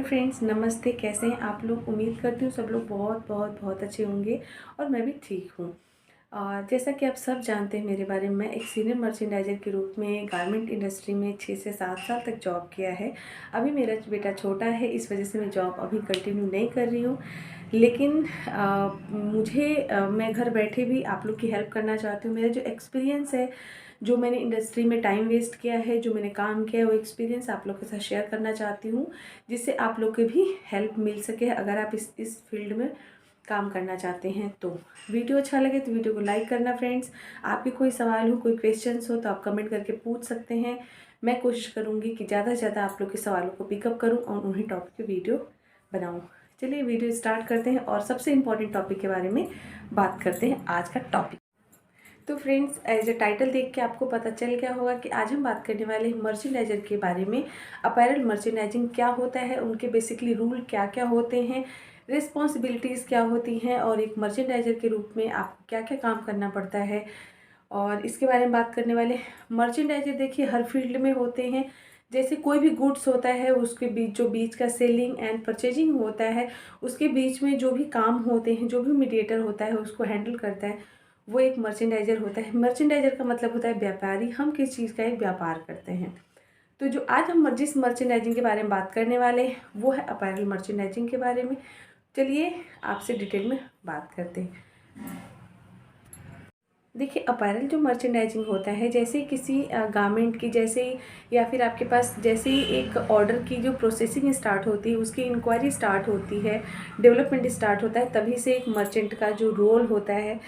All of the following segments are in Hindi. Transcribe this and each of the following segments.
हेलो फ्रेंड्स, नमस्ते। कैसे हैं आप लोग? उम्मीद करती हूँ सब लोग बहुत बहुत बहुत अच्छे होंगे और मैं भी ठीक हूँ। जैसा कि आप सब जानते हैं मेरे बारे में, मैं एक सीनियर मर्चेंडाइजर के रूप में गारमेंट इंडस्ट्री में 6 से 7 साल तक जॉब किया है। अभी मेरा बेटा छोटा है, इस वजह से मैं जॉब अभी कंटिन्यू नहीं कर रही हूँ। लेकिन मैं घर बैठे भी आप लोग की हेल्प करना चाहती हूँ। मेरा जो एक्सपीरियंस है, जो मैंने इंडस्ट्री में टाइम वेस्ट किया है, जो मैंने काम किया है, वो एक्सपीरियंस आप लोग के साथ शेयर करना चाहती हूँ, जिससे आप लोग को भी हेल्प मिल सके अगर आप इस फील्ड में काम करना चाहते हैं तो। वीडियो अच्छा लगे तो वीडियो को लाइक करना फ्रेंड्स। आपके कोई सवाल हो, कोई क्वेश्चंस हो तो आप कमेंट करके पूछ सकते हैं। मैं कोशिश करूँगी कि ज़्यादा से ज़्यादा आप लोग के सवालों को पिकअप करूँ और उन्हीं टॉपिक पे वीडियो बनाऊँ। चलिए वीडियो स्टार्ट करते हैं और सबसे इम्पॉर्टेंट टॉपिक के बारे में बात करते हैं। आज का टॉपिक तो फ्रेंड्स, एज ए टाइटल देख के आपको पता चल गया होगा कि आज हम बात करने वाले हैं मर्चेंडाइजर के बारे में। अपैरल मर्चेंडाइजिंग क्या होता है, उनके बेसिकली रूल क्या क्या होते हैं, रिस्पॉन्सिबिलिटीज़ क्या होती हैं और एक मर्चेंडाइजर के रूप में आपको क्या क्या काम करना पड़ता है, और इसके बारे में बात करने वाले। मर्चेंडाइजर देखिए हर फील्ड में होते हैं। जैसे कोई भी गुड्स होता है, उसके बीच का सेलिंग एंड परचेजिंग होता है, उसके बीच में जो भी काम होते हैं, जो भी मीडिएटर होता है उसको हैंडल करता है, वो एक मर्चेंडाइजर होता है। मर्चेंडाइजर का मतलब होता है व्यापारी। हम किस चीज़ का एक व्यापार करते हैं। तो जो आज हम जिस मर्चेंडाइजिंग के बारे में बात करने वाले हैं वो है अपैरल मर्चेंडाइजिंग के बारे में। चलिए आपसे डिटेल में बात करते हैं। देखिए अपैरल जो मर्चेंडाइजिंग होता है, जैसे किसी गारमेंट की, जैसे या फिर आपके पास जैसे ही एक ऑर्डर की जो प्रोसेसिंग स्टार्ट होती है, उसकी इंक्वायरी स्टार्ट होती है, डेवलपमेंट स्टार्ट होता है, तभी से एक मर्चेंट का जो रोल होता है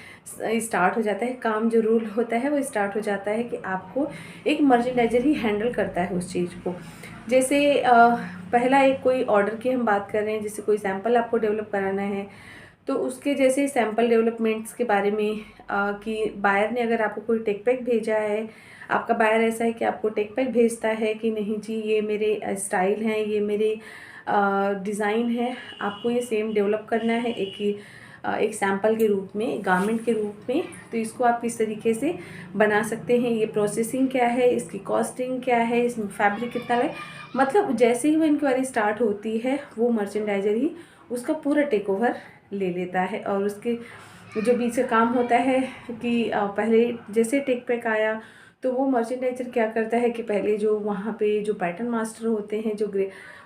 स्टार्ट हो जाता है। काम जो रोल होता है वो स्टार्ट हो जाता है कि आपको एक मर्चेंडाइजर ही हैंडल करता है उस चीज़ को। जैसे पहला एक कोई ऑर्डर की हम बात कर रहे हैं, जैसे कोई सैम्पल आपको डेवलप कराना है, तो उसके जैसे सैम्पल डेवलपमेंट्स के बारे में कि बायर ने अगर आपको कोई टेक पैक भेजा है, आपका बायर ऐसा है कि आपको टेक पैक भेजता है कि नहीं जी ये मेरे स्टाइल हैं, ये मेरे डिज़ाइन है, आपको ये सेम डेवलप करना है एक सैम्पल के रूप में, गारमेंट के रूप में। तो इसको आप किस तरीके से बना सकते हैं, ये प्रोसेसिंग क्या है, इसकी कॉस्टिंग क्या है, इसमें फैब्रिक कितना है, मतलब जैसे ही वो इंक्वायरी स्टार्ट होती है वो मर्चेंडाइजर ही उसका पूरा टेक ओवर ले लेता है। और उसके जो बीच का काम होता है कि पहले जैसे टेक पैक आया तो वो मर्चेंडाइजर क्या करता है कि पहले जो वहाँ पे जो पैटर्न मास्टर होते हैं, जो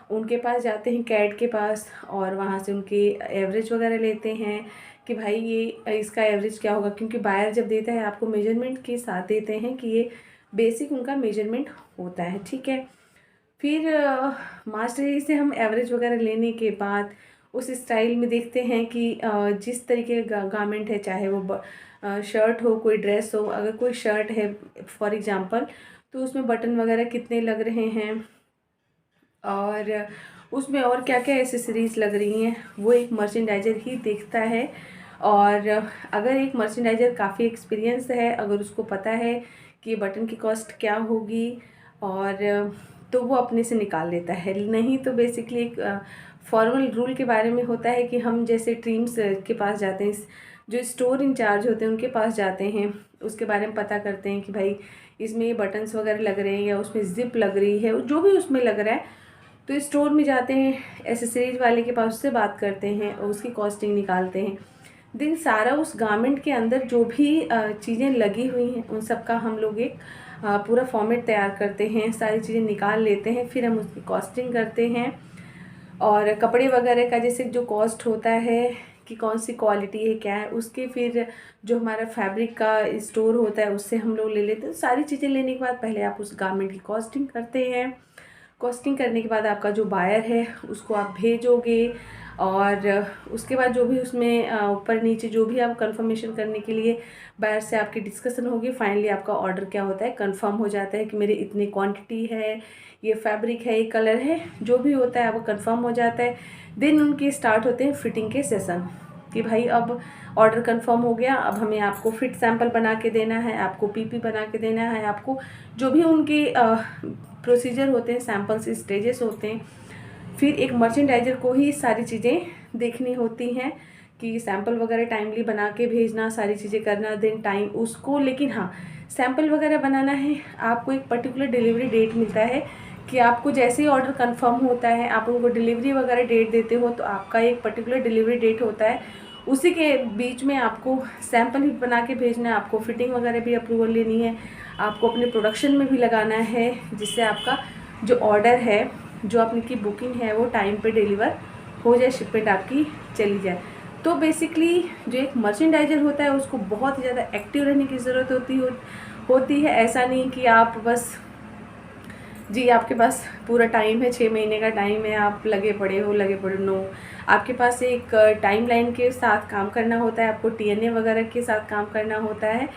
उनके पास जाते हैं, कैड के पास, और वहाँ से उनके एवरेज वगैरह लेते हैं कि भाई ये इसका एवरेज क्या होगा, क्योंकि बायर जब देता है आपको मेजरमेंट के साथ देते हैं कि ये बेसिक उनका मेजरमेंट होता है, ठीक है। फिर मास्टरी से हम एवरेज वगैरह लेने के बाद उस स्टाइल में देखते हैं कि जिस तरीके का गारमेंट है, चाहे वो शर्ट हो, कोई ड्रेस हो, अगर कोई शर्ट है फॉर एग्जांपल, तो उसमें बटन वगैरह कितने लग रहे हैं और उसमें और क्या क्या एसेसरीज लग रही हैं, वो एक मर्चेंडाइजर ही देखता है। और अगर एक मर्चेंडाइजर काफ़ी एक्सपीरियंस है, अगर उसको पता है कि बटन की कॉस्ट क्या होगी, और तो वो अपने से निकाल लेता है। नहीं तो बेसिकली एक फॉर्मल रूल के बारे में होता है कि हम जैसे टीम्स के पास जाते हैं, जो स्टोर इंचार्ज होते हैं उनके पास जाते हैं, उसके बारे में पता करते हैं कि भाई इसमें ये बटन्स वगैरह लग रहे हैं या उसमें जिप लग रही है, जो भी उसमें लग रहा है। तो स्टोर में जाते हैं, एसेसरीज वाले के पास, उससे बात करते हैं और उसकी कॉस्टिंग निकालते हैं। दिन सारा उस गारमेंट के अंदर जो भी चीज़ें लगी हुई हैं उन सब का हम लोग एक पूरा फॉर्मेट तैयार करते हैं, सारी चीज़ें निकाल लेते हैं, फिर हम उसकी कॉस्टिंग करते हैं। और कपड़े वगैरह का जैसे जो कॉस्ट होता है कि कौन सी क्वालिटी है, क्या है, उसके फिर जो हमारा फैब्रिक का स्टोर होता है उससे हम लोग ले लेते हैं। सारी चीज़ें लेने के बाद पहले आप उस गारमेंट की कॉस्टिंग करते हैं। कॉस्टिंग करने के बाद आपका जो बायर है उसको आप भेजोगे, और उसके बाद जो भी उसमें ऊपर नीचे जो भी आप कंफर्मेशन करने के लिए बायर से आपकी डिस्कशन होगी, फाइनली आपका ऑर्डर क्या होता है, कंफर्म हो जाता है कि मेरी इतनी क्वांटिटी है, ये फैब्रिक है, ये कलर है, जो भी होता है वो कंफर्म हो जाता है। देन उनके स्टार्ट होते हैं फिटिंग के सेशन कि भाई अब ऑर्डर कंफर्म हो गया, अब हमें आपको फिट सैंपल बना के देना है, आपको पीपी बना के देना है, आपको जो भी उनके प्रोसीजर होते हैं, सैंपल्स स्टेजेस होते हैं। फिर एक मर्चेंडाइजर को ही सारी चीज़ें देखनी होती हैं कि सैंपल वगैरह टाइमली बना के भेजना, सारी चीज़ें करना, देन टाइम उसको। लेकिन हाँ, सैंपल वगैरह बनाना है, आपको एक पर्टिकुलर डिलीवरी डेट मिलता है कि आपको जैसे ही ऑर्डर कंफर्म होता है, आप उनको डिलीवरी वगैरह डेट देते हो, तो आपका एक पर्टिकुलर डिलीवरी डेट होता है, उसी के बीच में आपको सैंपल भी बना के भेजना है, आपको फिटिंग वगैरह भी अप्रूवल लेनी है, आपको अपने प्रोडक्शन में भी लगाना है, जिससे आपका जो ऑर्डर है, जो आपकी बुकिंग है, वो टाइम पे डिलीवर हो जाए, शिपमेंट आपकी चली जाए। तो बेसिकली जो एक मर्चेंडाइजर होता है उसको बहुत ही ज़्यादा एक्टिव रहने की ज़रूरत होती है। ऐसा नहीं कि आप बस जी आपके पास पूरा टाइम है, 6 महीने का टाइम है, आप लगे पड़े हो। नो, आपके पास एक टाइमलाइन के साथ काम करना होता है, आपको टीएनए वगैरह के साथ काम करना होता है।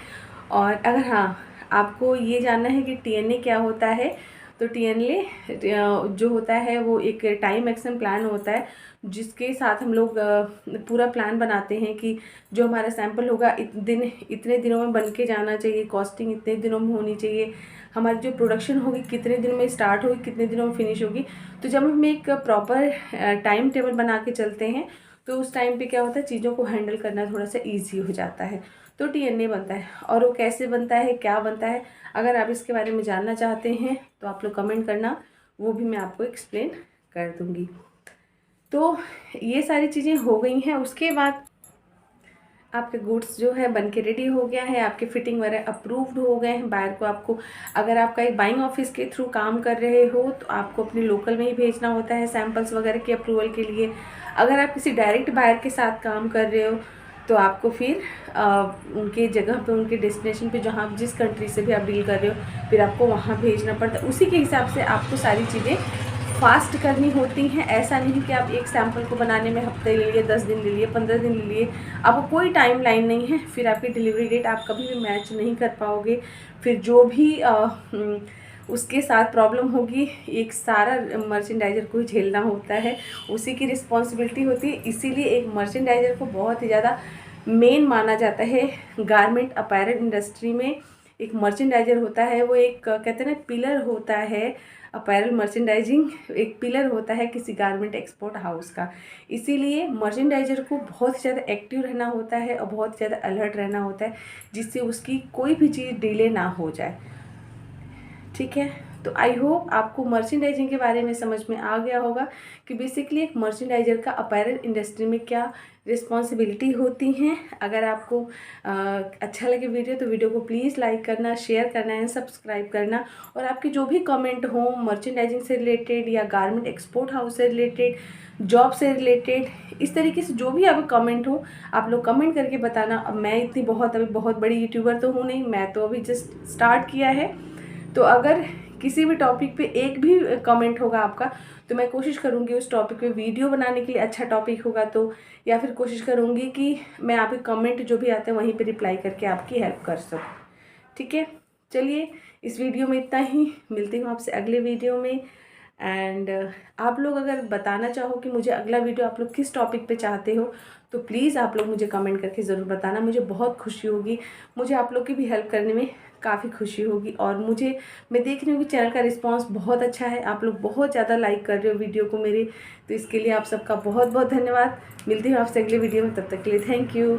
और अगर हाँ, आपको ये जानना है कि टीएनए क्या होता है, तो टीएनए जो होता है वो एक टाइम एक्शन प्लान होता है, जिसके साथ हम लोग पूरा प्लान बनाते हैं कि जो हमारा सैंपल होगा इतने दिनों में बन के जाना चाहिए, कॉस्टिंग इतने दिनों में होनी चाहिए, हमारी जो प्रोडक्शन होगी कितने दिनों में स्टार्ट होगी, कितने दिनों में फिनिश होगी। तो जब हम एक प्रॉपर टाइम टेबल बना के चलते हैं, तो उस टाइम पे क्या होता है, चीज़ों को हैंडल करना थोड़ा सा ईजी हो जाता है। तो टीएनए बनता है, और वो कैसे बनता है, क्या बनता है, अगर आप इसके बारे में जानना चाहते हैं तो आप लोग कमेंट करना, वो भी मैं आपको एक्सप्लेन कर दूँगी। तो ये सारी चीज़ें हो गई हैं। उसके बाद आपके गुड्स जो है बन के रेडी हो गया है, आपके फिटिंग वगैरह अप्रूव्ड हो गए हैं। बायर को आपको, अगर आपका एक बाइंग ऑफिस के थ्रू काम कर रहे हो, तो आपको अपने लोकल में ही भेजना होता है सैंपल्स वगैरह के अप्रूवल के लिए। अगर आप किसी डायरेक्ट बायर के साथ काम कर रहे हो, तो आपको फिर उनके जगह पे, उनके डेस्टिनेशन पे, जहाँ जिस कंट्री से भी आप डील कर रहे हो, फिर आपको वहाँ भेजना पड़ता है। उसी के हिसाब से आपको सारी चीज़ें फास्ट करनी होती हैं। ऐसा नहीं कि आप एक सैंपल को बनाने में हफ्ते ले लिए, 10 दिन ले लिए, 15 दिन ले लिए, आपको कोई टाइम लाइन नहीं है, फिर आपकी डिलीवरी डेट आप कभी भी मैच नहीं कर पाओगे। फिर जो भी उसके साथ प्रॉब्लम होगी, एक सारा मर्चेंडाइजर को ही झेलना होता है, उसी की रिस्पॉन्सिबिलिटी होती है। इसीलिए एक मर्चेंडाइजर को बहुत ही ज़्यादा मेन माना जाता है। गारमेंट अपैरल इंडस्ट्री में एक मर्चेंडाइजर होता है, वो एक कहते हैं ना, पिलर होता है। अपैरल मर्चेंडाइजिंग एक पिलर होता है किसी गारमेंट एक्सपोर्ट हाउस का। इसीलिए मर्चेंडाइजर को बहुत ज़्यादा एक्टिव रहना होता है और बहुत ज़्यादा अलर्ट रहना होता है, जिससे उसकी कोई भी चीज़ डिले ना हो जाए। ठीक है, तो आई होप आपको मर्चेंडाइजिंग के बारे में समझ में आ गया होगा कि बेसिकली एक मर्चेंडाइजर का अपैरल इंडस्ट्री में क्या रिस्पॉन्सिबिलिटी होती हैं। अगर आपको अच्छा लगे वीडियो, तो वीडियो को प्लीज़ लाइक करना, शेयर करना एंड सब्सक्राइब करना। और आपके जो भी कमेंट हो मर्चेंडाइजिंग से रिलेटेड या गारमेंट एक्सपोर्ट हाउस से रिलेटेड, जॉब से रिलेटेड, इस तरीके से जो भी आपके कमेंट हो, आप लोग कमेंट करके बताना। अब मैं अभी बहुत बड़ी यूट्यूबर तो हूँ नहीं, मैं तो अभी जस्ट स्टार्ट किया है। तो अगर किसी भी टॉपिक पे एक भी कमेंट होगा आपका, तो मैं कोशिश करूँगी उस टॉपिक पे वीडियो बनाने के लिए। अच्छा टॉपिक होगा तो, या फिर कोशिश करूँगी कि मैं आपके कमेंट जो भी आते हैं वहीं पे रिप्लाई करके आपकी हेल्प कर सकूँ। ठीक है, चलिए इस वीडियो में इतना ही, मिलती हूँ आपसे अगले वीडियो में। एंड आप लोग अगर बताना चाहो कि मुझे अगला वीडियो आप लोग किस टॉपिक पे चाहते हो, तो प्लीज़ आप लोग मुझे कमेंट करके ज़रूर बताना, मुझे बहुत खुशी होगी। मुझे आप लोग की भी हेल्प करने में काफ़ी खुशी होगी। और मैं देख रही हूँ कि चैनल का रिस्पांस बहुत अच्छा है, आप लोग बहुत ज़्यादा लाइक कर रहे हो वीडियो को मेरे, तो इसके लिए आप सबका बहुत बहुत धन्यवाद। मिलती हूँ आपसे अगले वीडियो में, तब तक के लिए थैंक यू।